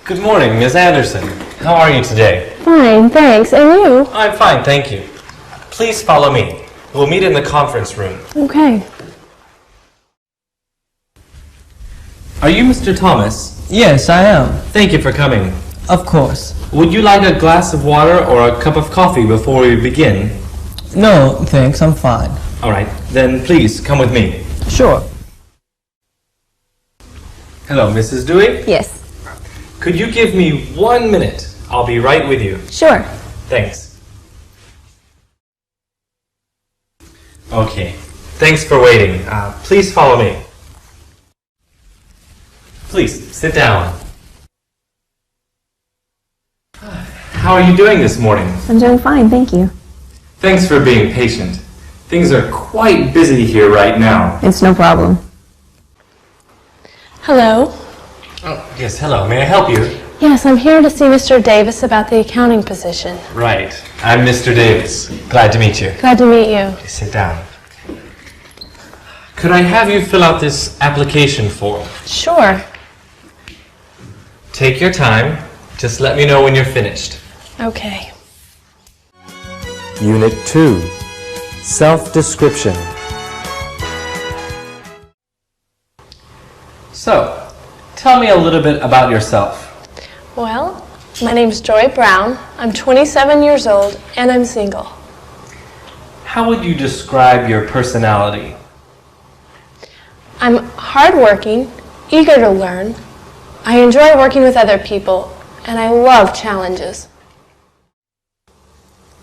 Good morning, Ms. Anderson. How are you today? Fine, thanks. And you? I'm fine, thank you. Please follow me. We'll meet in the conference room. Okay. Are you Mr. Thomas? Yes, I am. Thank you for coming. Of course. Would you like a glass of water or a cup of coffee before we begin? No, thanks, I'm fine. All right, then please come with me. Sure. Hello, Mrs. Dewey. Yes. Could you give me 1 minute? I'll be right with you. Sure. Thanks. Okay, thanks for waiting. Please follow me. Please, sit down. How are you doing this morning? I'm doing fine, thank you. Thanks for being patient. Things are quite busy here right now. It's no problem. Hello. Oh, yes, hello. May I help you? Yes, I'm here to see Mr. Davis about the accounting position. Right. I'm Mr. Davis. Glad to meet you. Glad to meet you. Please sit down. Could I have you fill out this application form? Sure. Take your time. Just let me know when you're finished. Okay. Unit 2, Self-Description. So, tell me a little bit about yourself. Well, my name's Joy Brown. I'm 27 years old and I'm single. How would you describe your personality? I'm hardworking, eager to learn. I enjoy working with other people and I love challenges.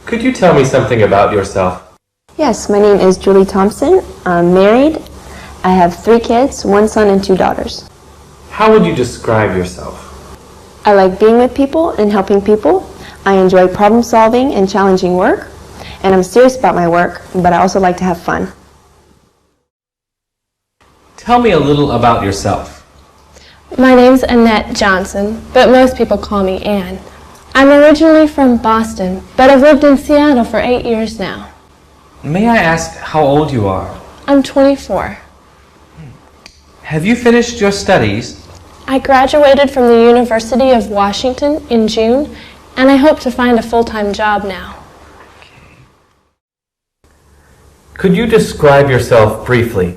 Could you tell me something about yourself? Yes, my name is Julie Thompson. I'm married. I have 3 kids, 1 son and 2 daughters. How would you describe yourself? I like being with people and helping people. I enjoy problem solving and challenging work. And I'm serious about my work, but I also like to have fun. Tell me a little about yourself. My name's Annette Johnson, but most people call me Ann. I'm originally from Boston, but I've lived in Seattle for 8 years now. May I ask how old you are? I'm 24. Have you finished your studies? I graduated from the University of Washington in June, and I hope to find a full-time job now. Could you describe yourself briefly?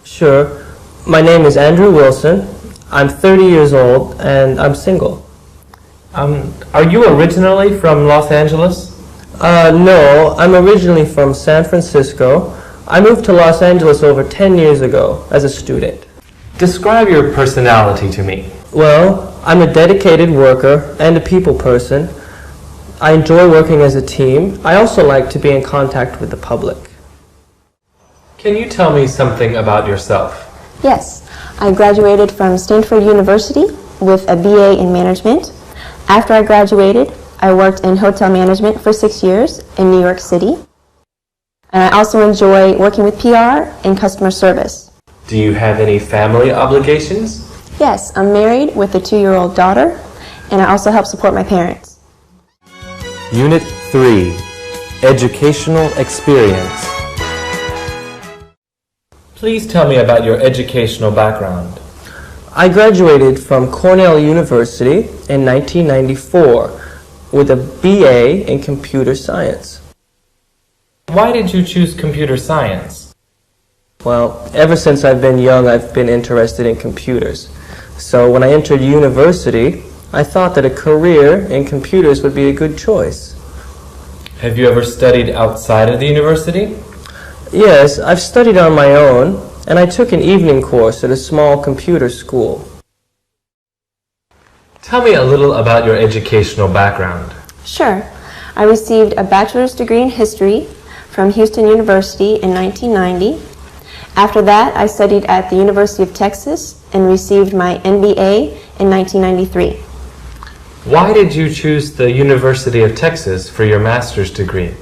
Sure. My name is Andrew Wilson. I'm 30 years old and I'm single. Are you originally from Los Angeles? No, I'm originally from San Francisco. I moved to Los Angeles over 10 years ago as a student. Describe your personality to me. Well, I'm a dedicated worker and a people person. I enjoy working as a team. I also like to be in contact with the public. Can you tell me something about yourself? Yes, I graduated from Stanford University with a BA in management. After I graduated, I worked in hotel management for 6 years in New York City. And I also enjoy working with PR and customer service. Do you have any family obligations? Yes, I'm married with a 2-year-old daughter, and I also help support my parents. Unit 3, Educational Experience. Please tell me about your educational background. I graduated from Cornell University in 1994 with a BA in computer science. Why did you choose computer science? Well, ever since I've been young, I've been interested in computers. So when I entered university, I thought that a career in computers would be a good choice. Have you ever studied outside of the university? Yes, I've studied on my own, and I took an evening course at a small computer school. Tell me a little about your educational background. Sure. I received a bachelor's degree in history from Houston University in 1990. After that, I studied at the University of Texas and received my MBA in 1993. Why did you choose the University of Texas for your master's degree?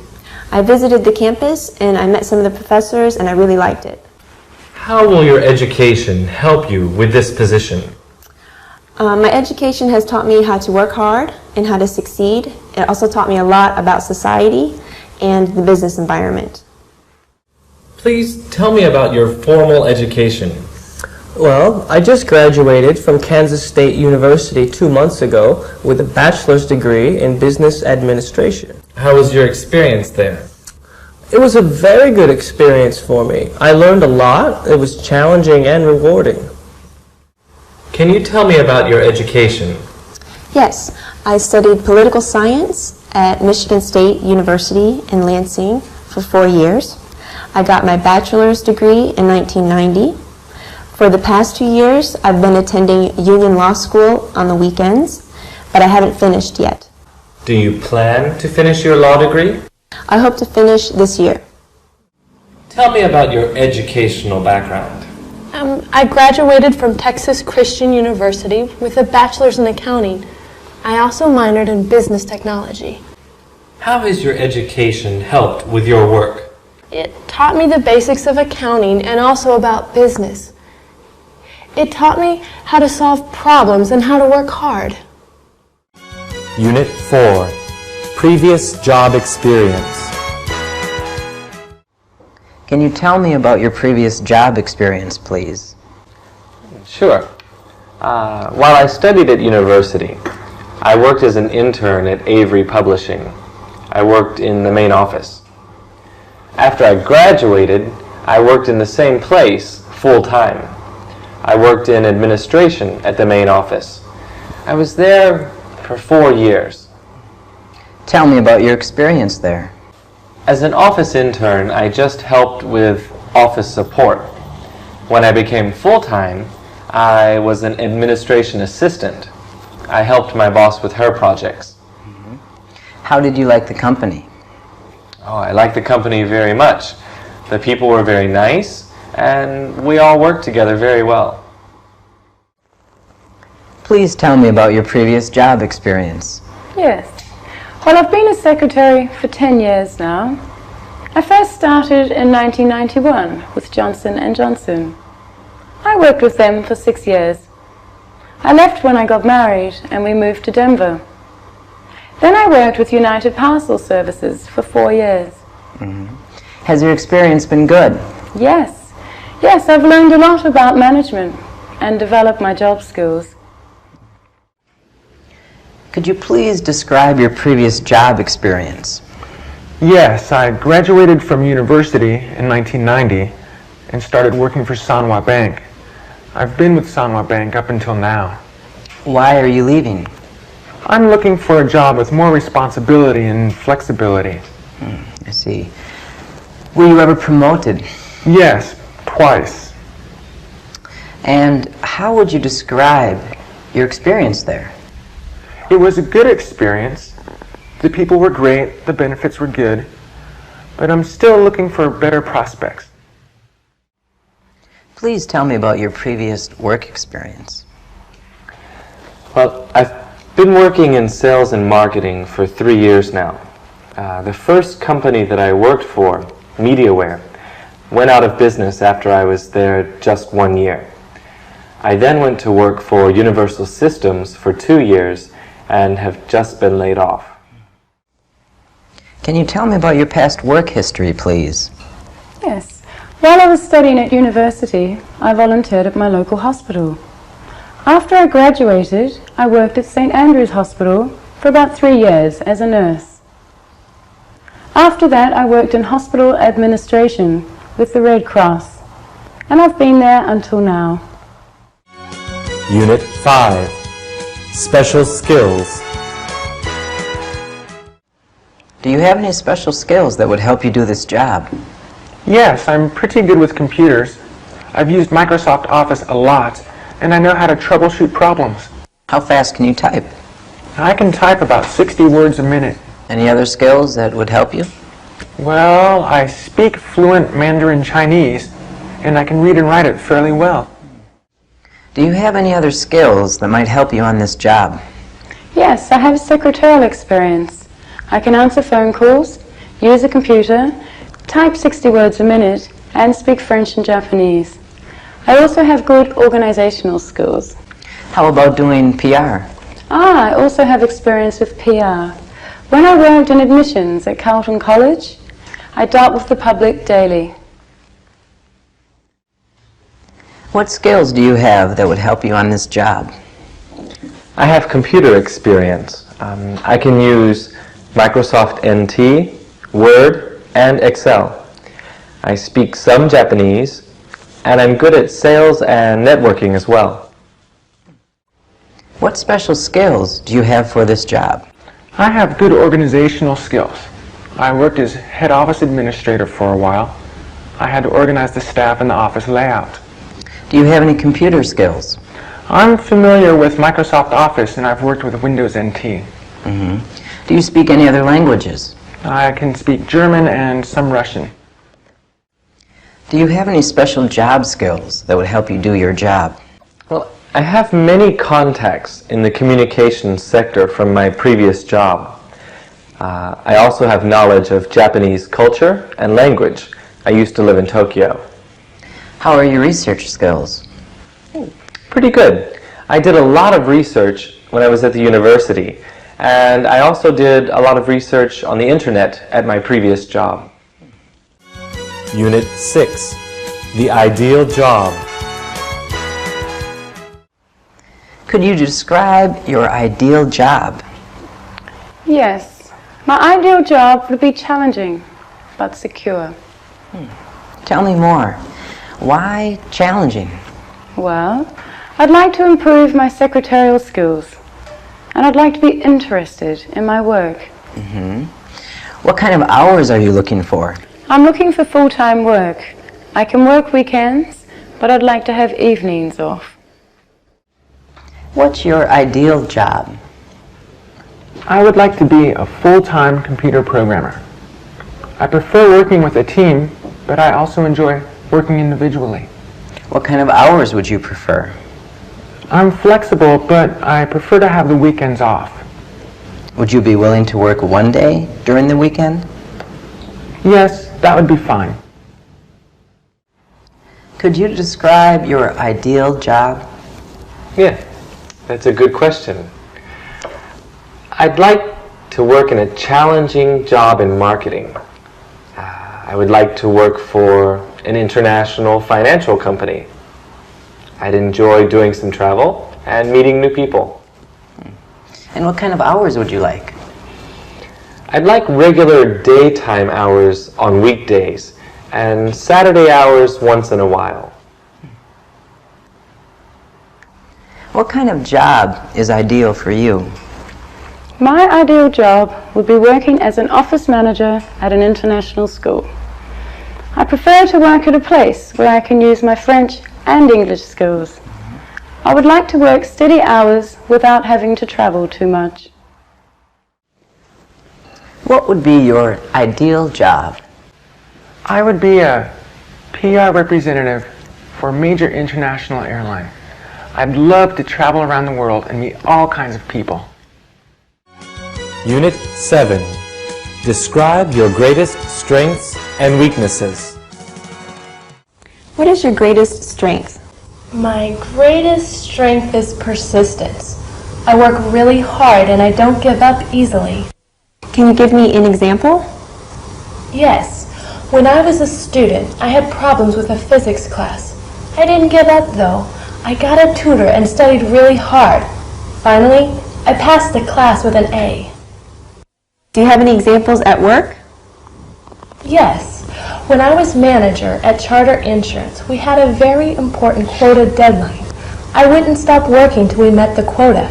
I visited the campus and I met some of the professors and I really liked it. How will your education help you with this position? My education has taught me how to work hard and how to succeed. It also taught me a lot about society and the business environment. Please tell me about your formal education. Well, I just graduated from Kansas State University 2 months ago with a bachelor's degree in business administration. How was your experience there? It was a very good experience for me. I learned a lot. It was challenging and rewarding. Can you tell me about your education? Yes, I studied political science at Michigan State University in Lansing for 4 years. I got my bachelor's degree in 1990. For the past 2 years, I've been attending Union Law School on the weekends, but I haven't finished yet. Do you plan to finish your law degree? I hope to finish this year. Tell me about your educational background. I graduated from Texas Christian University with a bachelor's in accounting. I also minored in business technology. How has your education helped with your work? It taught me the basics of accounting and also about business. It taught me how to solve problems and how to work hard. Unit 4. Previous job experience. Can you tell me about your previous job experience, please? Sure. While I studied at university, I worked as an intern at Avery Publishing. I worked in the main office. After I graduated, I worked in the same place full-time. I worked in administration at the main office. I was there for 4 years. Tell me about your experience there. As an office intern, I just helped with office support. When I became full-time, I was an administration assistant. I helped my boss with her projects. How did you like the company? Oh, I liked the company very much. The people were very nice, and we all worked together very well. Please tell me about your previous job experience. Yes. Well, I've been a secretary for 10 years now. I first started in 1991 with Johnson & Johnson. I worked with them for 6 years. I left when I got married and we moved to Denver. Then I worked with United Parcel Services for 4 years. Has your experience been good? Yes. Yes, I've learned a lot about management and developed my job skills. Could you please describe your previous job experience? Yes, I graduated from university in 1990 and started working for Sanwa Bank. I've been with Sanwa Bank up until now. Why are you leaving? I'm looking for a job with more responsibility and flexibility. I see. Were you ever promoted? Yes, twice. And how would you describe your experience there? It was a good experience. The people were great, the benefits were good, but I'm still looking for better prospects. Please tell me about your previous work experience. Well, I've been working in sales and marketing for 3 years now. The first company that I worked for, MediaWare, went out of business after I was there just 1 year. I then went to work for Universal Systems for 2 years and have just been laid off. Can you tell me about your past work history, please? Yes. While I was studying at university, I volunteered at my local hospital. After I graduated, I worked at St. Andrew's Hospital for about 3 years as a nurse. After that, I worked in hospital administration with the Red Cross, and I've been there until now. Unit 5. Special skills. Do you have any special skills that would help you do this job? Yes, I'm pretty good with computers. I've used Microsoft Office a lot, and I know how to troubleshoot problems. How fast can you type? I can type about 60 words a minute. Any other skills that would help you? Well, I speak fluent Mandarin Chinese, and I can read and write it fairly well. Do you have any other skills that might help you on this job? Yes, I have secretarial experience. I can answer phone calls, use a computer, type 60 words a minute, and speak French and Japanese. I also have good organizational skills. How about doing PR? I also have experience with PR. When I worked in admissions at Carleton College, I dealt with the public daily. What skills do you have that would help you on this job? I have computer experience. I can use Microsoft NT, Word, and Excel. I speak some Japanese, and I'm good at sales and networking as well. What special skills do you have for this job? I have good organizational skills. I worked as head office administrator for a while. I had to organize the staff and the office layout. Do you have any computer skills? I'm familiar with Microsoft Office and I've worked with Windows NT. Do you speak any other languages? I can speak German and some Russian. Do you have any special job skills that would help you do your job? Well, I have many contacts in the communications sector from my previous job. I also have knowledge of Japanese culture and language. I used to live in Tokyo. How are your research skills? Pretty good. I did a lot of research when I was at the university, and I also did a lot of research on the internet at my previous job. Unit 6, The Ideal Job. Could you describe your ideal job? Yes, my ideal job would be challenging, but secure. Tell me more. Why challenging? Well, I'd like to improve my secretarial skills, and I'd like to be interested in my work. What kind of hours are you looking for? I'm looking for full-time work. I can work weekends, but I'd like to have evenings off. What's your ideal job? I would like to be a full-time computer programmer. I prefer working with a team, but I also enjoy working individually. What kind of hours would you prefer? I'm flexible, but I prefer to have the weekends off. Would you be willing to work one day during the weekend? Yes, that would be fine. Could you describe your ideal job? Yeah, that's a good question. I'd like to work in a challenging job in marketing. I would like to work for an international financial company. I'd enjoy doing some travel and meeting new people. And what kind of hours would you like? I'd like regular daytime hours on weekdays and Saturday hours once in a while. What kind of job is ideal for you? My ideal job would be working as an office manager at an international school. I prefer to work at a place where I can use my French and English skills. I would like to work steady hours without having to travel too much. What would be your ideal job? I would be a PR representative for a major international airline. I'd love to travel around the world and meet all kinds of people. Unit 7, Describe your greatest strengths and weaknesses. What is your greatest strength? My greatest strength is persistence. I work really hard and I don't give up easily. Can you give me an example? Yes, when I was a student, I had problems with a physics class. I didn't give up though. I got a tutor and studied really hard. Finally, I passed the class with an A. Do you have any examples at work? Yes, when I was manager at Charter Insurance, we had a very important quota deadline. I wouldn't stop working till we met the quota.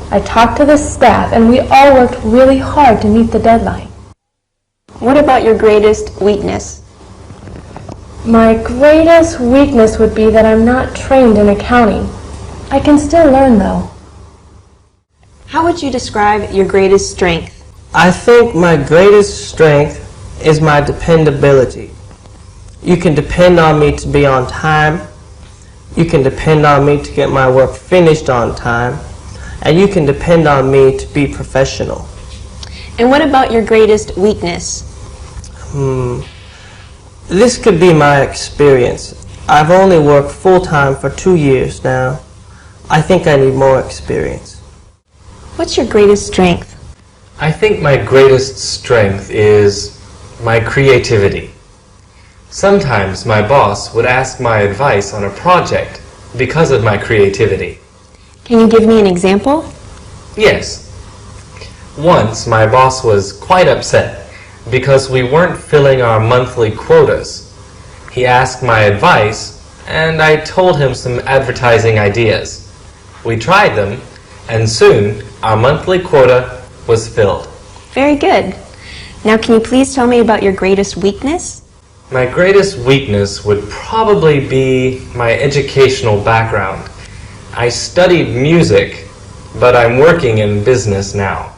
I talked to the staff and we all worked really hard to meet the deadline. What about your greatest weakness? My greatest weakness would be that I'm not trained in accounting. I can still learn though. How would you describe your greatest strength? I think my greatest strength is my dependability. You can depend on me to be on time. You can depend on me to get my work finished on time. And you can depend on me to be professional. And what about your greatest weakness? This could be my experience. I've only worked full-time for 2 years now. I think I need more experience. What's your greatest strength? I think my greatest strength is my creativity. Sometimes my boss would ask my advice on a project because of my creativity. Can you give me an example? Yes. Once my boss was quite upset because we weren't filling our monthly quotas. He asked my advice and I told him some advertising ideas. We tried them and soon our monthly quota was filled. Very good. Now can you please tell me about your greatest weakness? My greatest weakness would probably be my educational background. I studied music, but I'm working in business now.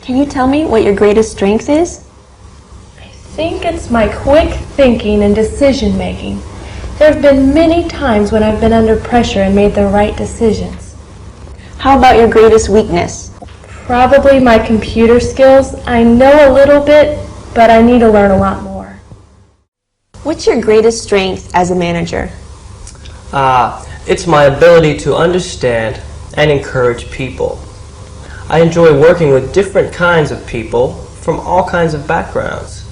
Can you tell me what your greatest strength is? I think it's my quick thinking and decision making. There have been many times when I've been under pressure and made the right decisions. How about your greatest weakness? Probably my computer skills. I know a little bit, but I need to learn a lot more. What's your greatest strength as a manager? It's my ability to understand and encourage people. I enjoy working with different kinds of people from all kinds of backgrounds.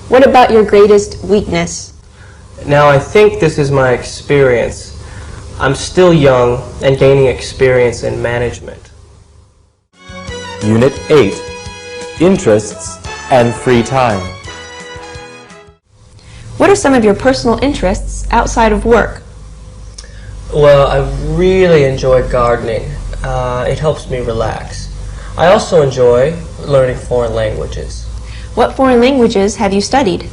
What about your greatest weakness? Now I think this is my experience. I'm still young and gaining experience in management. Unit 8. Interests and free time. What are some of your personal interests outside of work? Well, I really enjoy gardening. It helps me relax. I also enjoy learning foreign languages. What foreign languages have you studied?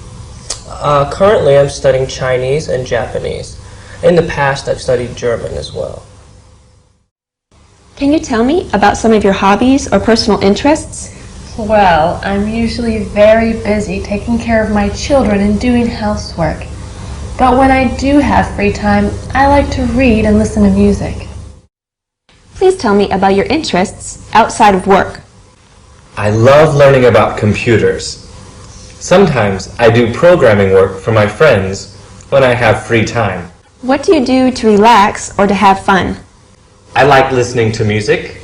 Currently, I'm studying Chinese and Japanese. In the past, I've studied German as well. Can you tell me about some of your hobbies or personal interests? Well, I'm usually very busy taking care of my children and doing housework. But when I do have free time, I like to read and listen to music. Please tell me about your interests outside of work. I love learning about computers. Sometimes I do programming work for my friends when I have free time. What do you do to relax or to have fun? I like listening to music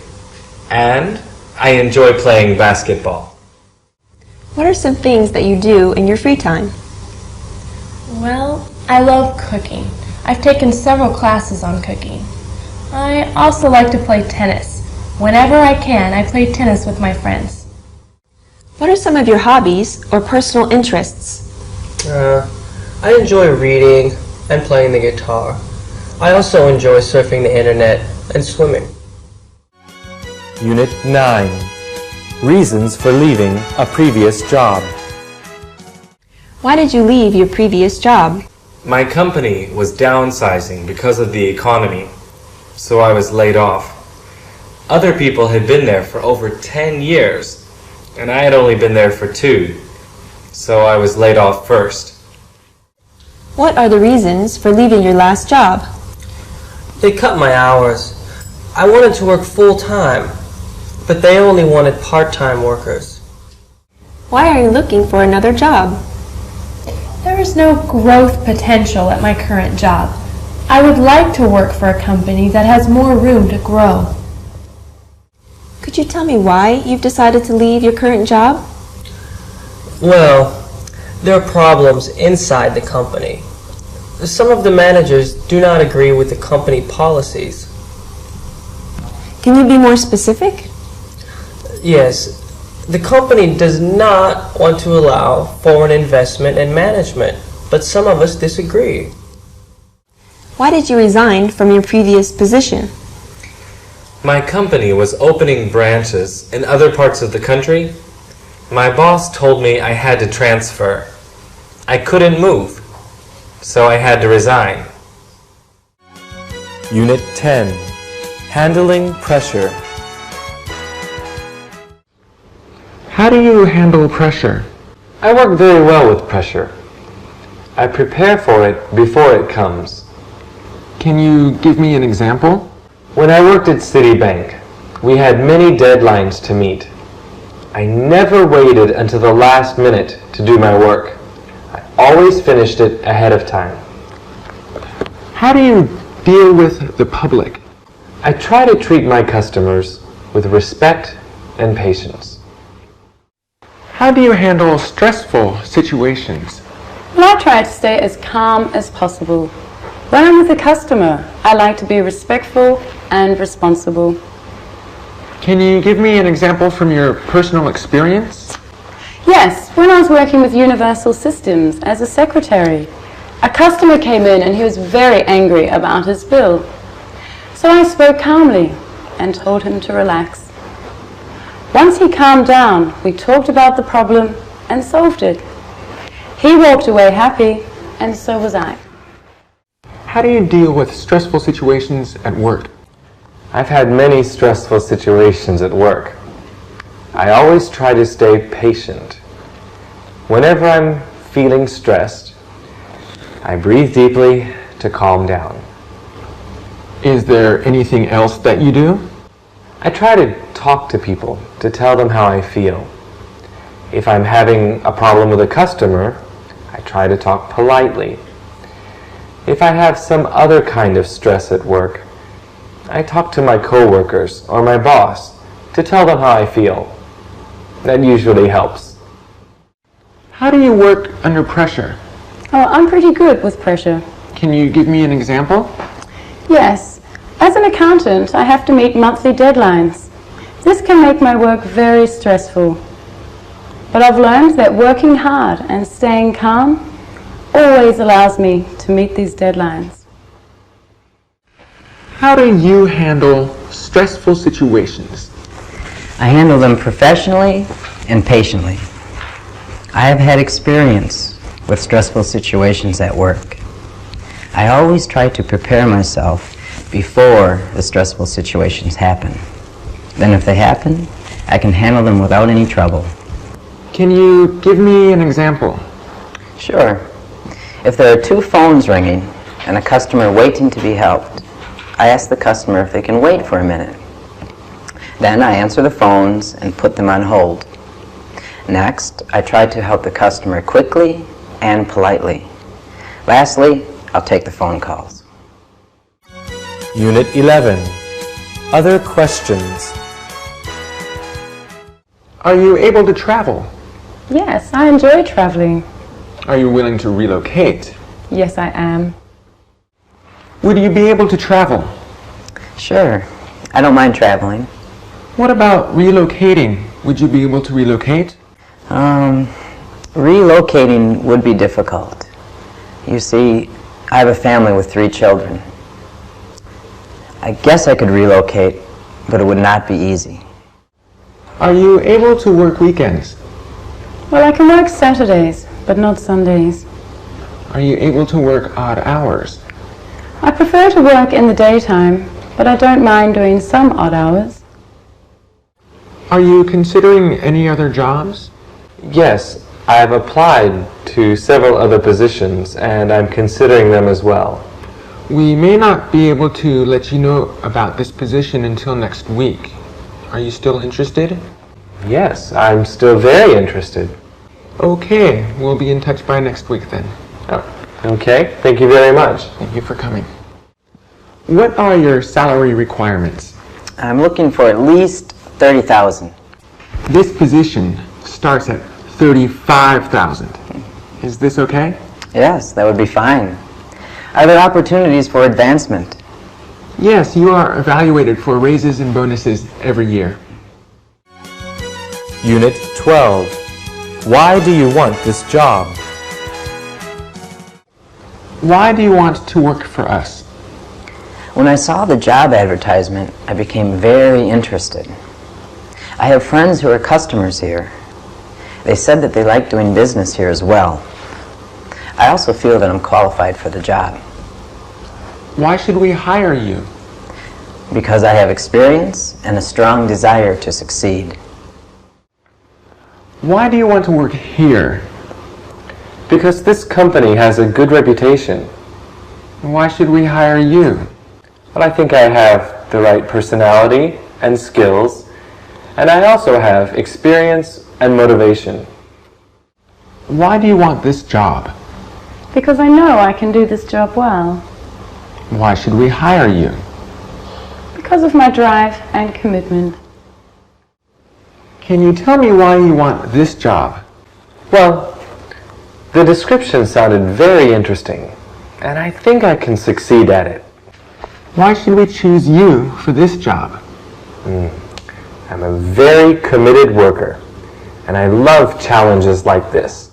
and I enjoy playing basketball. What are some things that you do in your free time? Well, I love cooking. I've taken several classes on cooking. I also like to play tennis. Whenever I can, I play tennis with my friends. What are some of your hobbies or personal interests? I enjoy reading and playing the guitar. I also enjoy surfing the internet and swimming. Unit 9. Reasons for leaving a previous job. Why did you leave your previous job? My company was downsizing because of the economy, so I was laid off. Other people had been there for over 10 years, and I had only been there for 2, so I was laid off first. What are the reasons for leaving your last job? They cut my hours. I wanted to work full-time, but they only wanted part-time workers. Why are you looking for another job? There is no growth potential at my current job. I would like to work for a company that has more room to grow. Could you tell me why you've decided to leave your current job? Well, there are problems inside the company. Some of the managers do not agree with the company policies. Can you be more specific? Yes, the company does not want to allow foreign investment and management, but some of us disagree. Why did you resign from your previous position? My company was opening branches in other parts of the country. My boss told me I had to transfer. I couldn't move, so I had to resign. Unit 10. Handling pressure. How do you handle pressure? I work very well with pressure. I prepare for it before it comes. Can you give me an example? When I worked at Citibank, we had many deadlines to meet. I never waited until the last minute to do my work. I always finished it ahead of time. How do you deal with the public? I try to treat my customers with respect and patience. How do you handle stressful situations? Well, I try to stay as calm as possible. When I'm with a customer, I like to be respectful and responsible. Can you give me an example from your personal experience? Yes, when I was working with Universal Systems as a secretary, a customer came in and he was very angry about his bill. So I spoke calmly and told him to relax. Once he calmed down, we talked about the problem and solved it. He walked away happy, and so was I. How do you deal with stressful situations at work? I've had many stressful situations at work. I always try to stay patient. Whenever I'm feeling stressed, I breathe deeply to calm down. Is there anything else that you do? I try to talk to people to tell them how I feel. If I'm having a problem with a customer, I try to talk politely. If I have some other kind of stress at work, I talk to my coworkers or my boss to tell them how I feel. That usually helps. How do you work under pressure? Oh, I'm pretty good with pressure. Can you give me an example? Yes, as an accountant, I have to meet monthly deadlines. This can make my work very stressful. But I've learned that working hard and staying calm always allows me to meet these deadlines. How do you handle stressful situations? I handle them professionally and patiently. I have had experience with stressful situations at work. I always try to prepare myself before the stressful situations happen. Then if they happen, I can handle them without any trouble. Can you give me an example? Sure. If there are two phones ringing and a customer waiting to be helped, I ask the customer if they can wait for a minute. Then I answer the phones and put them on hold. Next, I try to help the customer quickly and politely. Lastly, I'll take the phone calls. Unit 11. Other questions. Are you able to travel? Yes, I enjoy traveling. Are you willing to relocate? Yes, I am. Would you be able to travel? Sure. I don't mind traveling. What about relocating? Would you be able to relocate? Relocating would be difficult. You see, I have a family with 3 children. I guess I could relocate, but it would not be easy. Are you able to work weekends? Well, I can work Saturdays, but not Sundays. Are you able to work odd hours? I prefer to work in the daytime, but I don't mind doing some odd hours. Are you considering any other jobs? Yes, I've applied to several other positions and I'm considering them as well. We may not be able to let you know about this position until next week. Are you still interested? Yes, I'm still very interested. Okay, we'll be in touch by next week then. Oh, okay, thank you very much. Thank you for coming. What are your salary requirements? I'm looking for at least $30,000. This position starts at $35,000. Is this okay? Yes, that would be fine. Are there opportunities for advancement? Yes, you are evaluated for raises and bonuses every year. Unit 12. Why do you want this job? Why do you want to work for us? When I saw the job advertisement, I became very interested. I have friends who are customers here. They said that they like doing business here as well. I also feel that I'm qualified for the job. Why should we hire you? Because I have experience and a strong desire to succeed. Why do you want to work here? Because this company has a good reputation. Why should we hire you? But I think I have the right personality and skills, and I also have experience and motivation. Why do you want this job? Because I know I can do this job well. Why should we hire you? Because of my drive and commitment. Can you tell me why you want this job? Well, the description sounded very interesting. and I think I can succeed at it. Why should we choose you for this job? I'm a very committed worker, and I love challenges like this.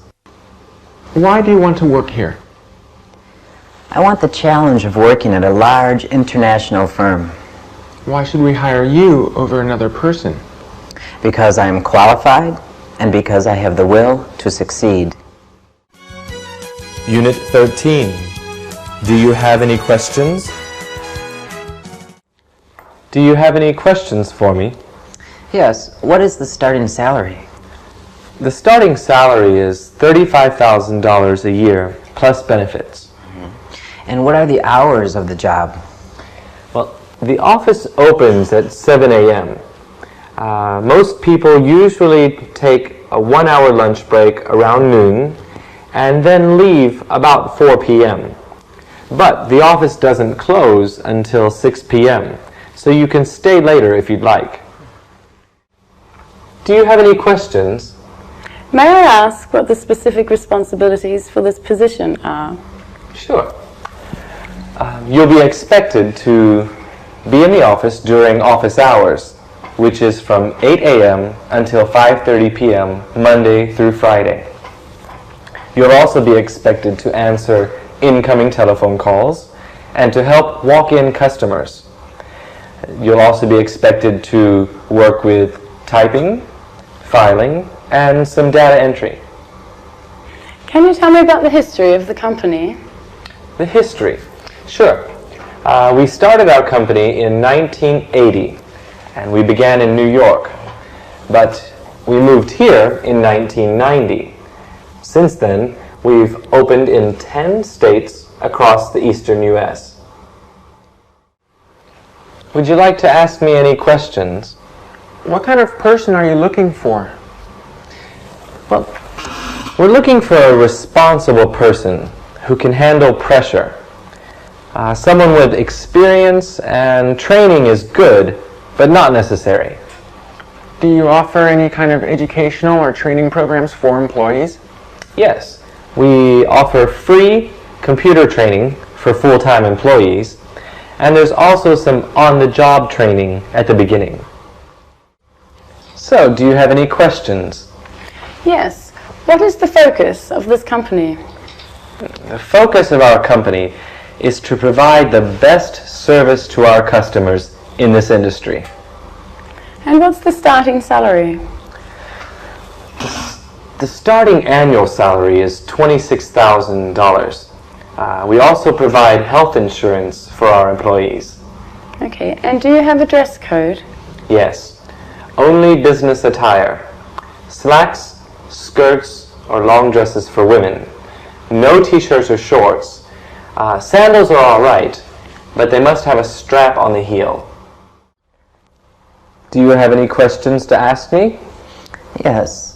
Why do you want to work here? I want the challenge of working at a large international firm Why should we hire you over another person? because I am qualified and because I have the will to succeed. Unit 13. Do you have any questions? Do you have any questions for me? Yes, what is the starting salary? The starting salary is $35,000 a year, plus benefits. And what are the hours of the job? Well, the office opens at 7 a.m. Most people usually take a 1-hour lunch break around noon and then leave about 4 p.m. But the office doesn't close until 6 p.m., so you can stay later if you'd like. Do you have any questions? May I ask what the specific responsibilities for this position are? Sure. You'll be expected to be in the office during office hours, which is from 8 a.m. until 5:30 p.m. Monday through Friday. You'll also be expected to answer incoming telephone calls and to help walk-in customers. You'll also be expected to work with typing, filing, and some data entry. Can you tell me about the history of the company? The history. Sure. We started our company in 1980, and we began in New York. But we moved here in 1990. Since then, we've opened in 10 states across the eastern U.S. Would you like to ask me any questions? What kind of person are you looking for? Well, we're looking for a responsible person who can handle pressure. Someone with experience and training is good, but not necessary. Do you offer any kind of educational or training programs for employees? Yes, we offer free computer training for full-time employees, and there's also some on-the-job training at the beginning. So, do you have any questions? Yes. What is the focus of this company? The focus of our company is to provide the best service to our customers in this industry. And what's the starting salary? The starting annual salary is $26,000. We also provide health insurance for our employees. Okay, and do you have a dress code? Yes, only business attire. Slacks, skirts, or long dresses for women. No t-shirts or shorts. Sandals are all right, but they must have a strap on the heel. Do you have any questions to ask me? Yes.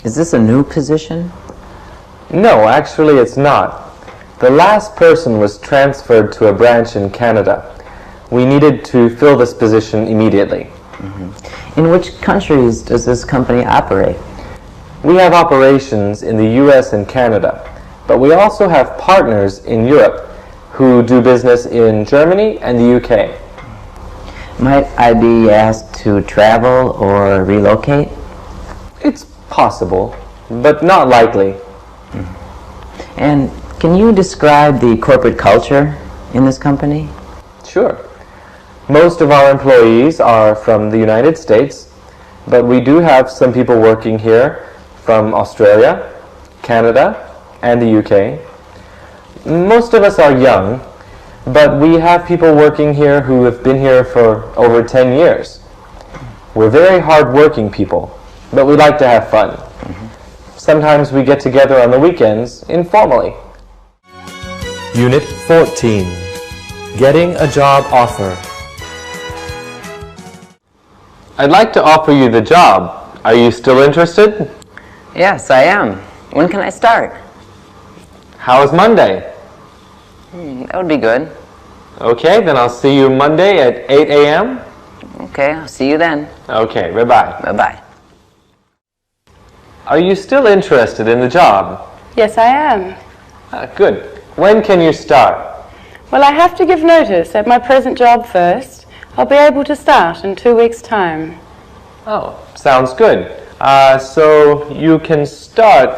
Is this a new position? No, actually it's not. The last person was transferred to a branch in Canada. We needed to fill this position immediately. In which countries does this company operate? We have operations in the U.S. and Canada, but we also have partners in Europe who do business in Germany and the U.K. Might I be asked to travel or relocate? It's possible, but not likely. And can you describe the corporate culture in this company? Sure. Most of our employees are from the United States, but we do have some people working here from Australia, Canada, and the UK. Most of us are young, but we have people working here who have been here for over 10 years. We're very hard-working people, but we like to have fun. Sometimes we get together on the weekends informally. Unit 14. Getting a job offer. I'd like to offer you the job. Are you still interested? Yes, I am. When can I start? How is Monday? That would be good. Okay, then I'll see you Monday at 8 a.m. Okay, I'll see you then. Okay, bye-bye. Bye-bye. Are you still interested in the job? Yes, I am. Good. When can you start? Well, I have to give notice at my present job first. I'll be able to start in 2 weeks' time. Oh, sounds good. So you can start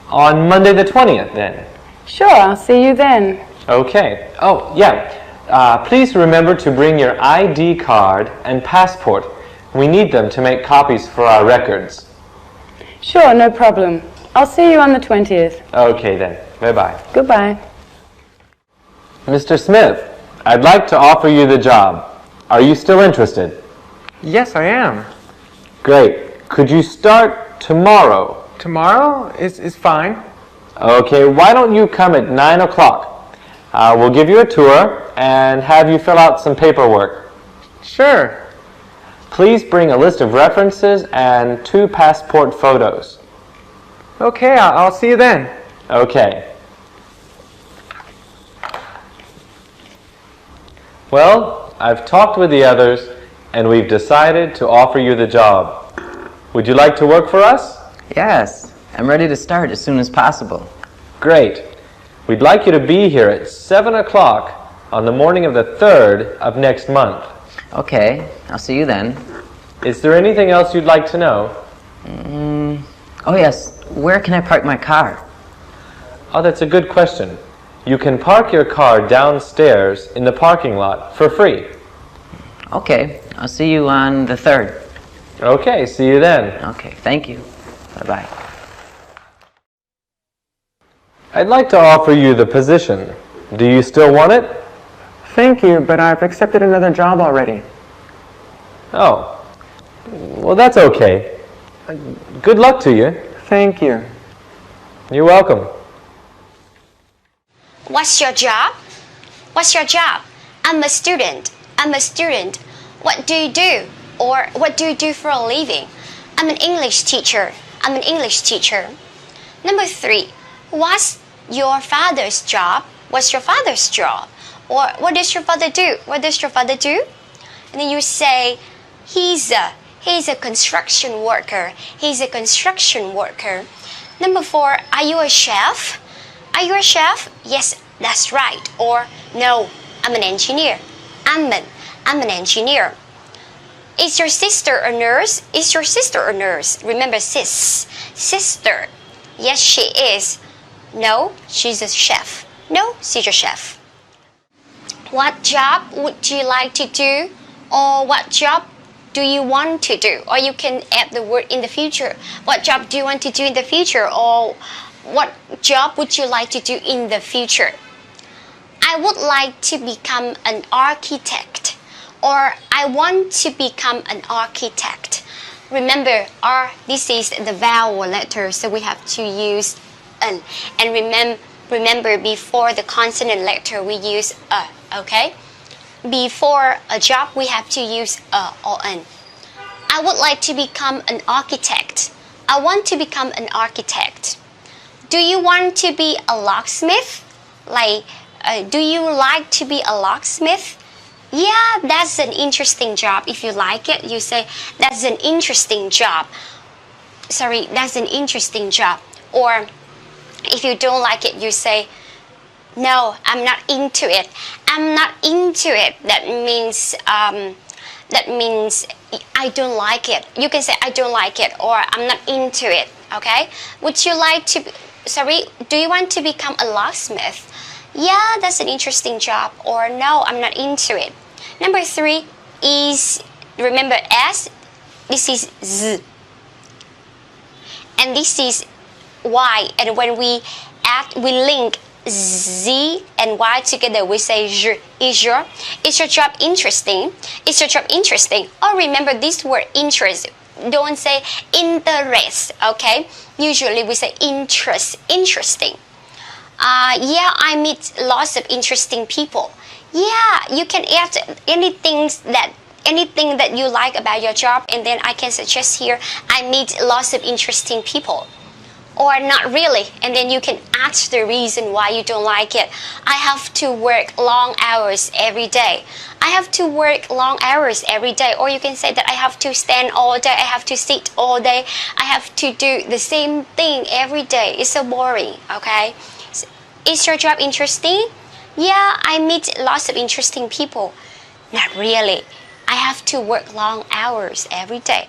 on Monday the 20th then? Sure, I'll see you then. Okay. Oh, yeah. Please remember to bring your ID card and passport. We need them to make copies for our records. Sure, no problem. I'll see you on the 20th. Okay then. Bye-bye. Goodbye. Mr. Smith, I'd like to offer you the job. Are you still interested? Yes, I am. Great. Could you start tomorrow? Tomorrow is fine. Okay, why don't you come at 9 o'clock? We'll give you a tour and have you fill out some paperwork. Sure. Please bring a list of references and 2 passport photos. Okay, I'll see you then. Okay. Well, I've talked with the others and we've decided to offer you the job. Would you like to work for us? Yes, I'm ready to start as soon as possible. Great. We'd like you to be here at 7 o'clock on the morning of the 3rd of next month. Okay, I'll see you then. Is there anything else you'd like to know? Oh yes, where can I park my car? Oh, that's a good question. You can park your car downstairs in the parking lot for free. Okay, I'll see you on the 3rd. Okay, see you then. Okay, thank you. Bye-bye. I'd like to offer you the position. Do you still want it? Thank you, but I've accepted another job already. Oh, well that's okay. Good luck to you. Thank you. You're welcome. What's your job? What's your job? I'm a student. I'm a student. What do you do? Or what do you do for a living? I'm an English teacher. I'm an English teacher. Number 3, what's your father's job? What's your father's job? Or what does your father do? What does your father do? And then you say, he's a construction worker. He's a construction worker. Number 4, are you a chef? Are you a chef? Yes, that's right. Or no, I'm an engineer. I'm an engineer. Is your sister a nurse? Is your sister a nurse? Remember sis. Sister. Yes, she is. No, she's a chef. No, she's a chef. What job would you like to do? Or what job do you want to do? Or you can add the word in the future. What job do you want to do in the future? Or what job would you like to do in the future? I would like to become an architect. Or I want to become an architect. Remember, this is the vowel letter, so we have to use an. And remember, before the consonant letter, we use a, okay? Before a job, we have to use a or an. I would like to become an architect. I want to become an architect. Do you want to be a locksmith? Do you like to be a locksmith? Yeah, that's an interesting job. If you like it, you say, that's an interesting job. Sorry, that's an interesting job. Or if you don't like it, you say, no, I'm not into it. I'm not into it. That means I don't like it. You can say, I don't like it, or I'm not into it, okay? Would you like to, do you want to become a locksmith? Yeah, that's an interesting job. Or no, I'm not into it. Number 3 is, remember S, this is Z. And this is Y. And when we link Z and Y together, we say je. Is your job interesting? Is your job interesting? Or remember this word interest. Don't say interest, okay? Usually we say interest, interesting. Yeah, I meet lots of interesting people. Yeah, you can add anything that you like about your job, and then I can suggest here, I meet lots of interesting people. Or not really, and then you can ask the reason why you don't like it. I have to work long hours every day. I have to work long hours every day. Or you can say that I have to stand all day, I have to sit all day, I have to do the same thing every day. It's so boring, okay? Is your job interesting? Yeah, I meet lots of interesting people. Not really. I have to work long hours every day.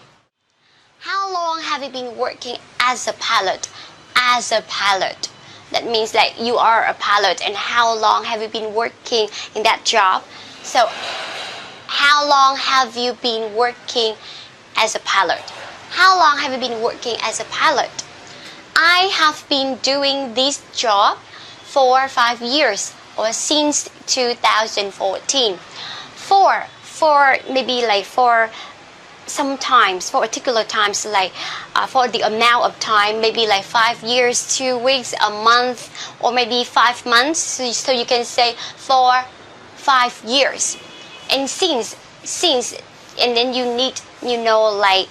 How long have you been working as a pilot? As a pilot. That means like you are a pilot, and how long have you been working in that job? So, how long have you been working as a pilot? How long have you been working as a pilot? I have been doing this job for 5 years, or since 2014. For maybe like for sometimes, for particular times, like for the amount of time, maybe like 5 years, 2 weeks, a month, or maybe 5 months. So you can say for 5 years. And since, and then you need, like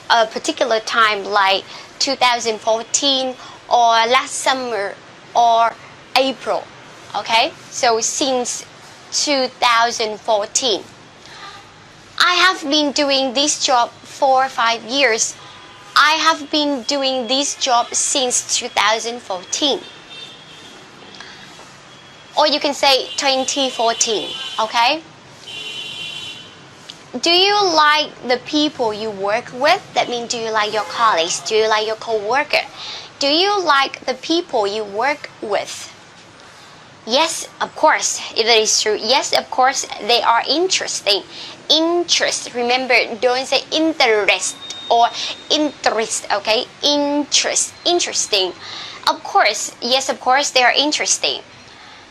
a particular time, like 2014 or last summer or April. Okay, so since 2014. I have been doing this job for 5 years. I have been doing this job since 2014. Or you can say 2014, okay? Do you like the people you work with? That means, do you like your colleagues? Do you like your co-worker? Do you like the people you work with? Yes, of course, if that is true. Yes, of course, they are interesting. Interest, remember, don't say interest or interest, okay? Interest, interesting. Of course, yes, of course, they are interesting.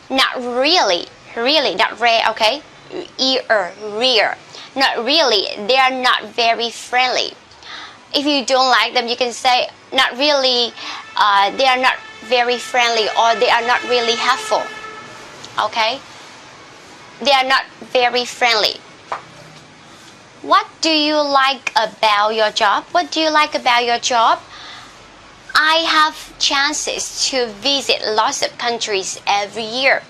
Not really, not rare, okay? Rare. Not really, they are not very friendly. If you don't like them, you can say, not really, they are not very friendly, or they are not really helpful. Okay? They are not very friendly. What do you like about your job? What do you like about your job? I have chances to visit lots of countries every year.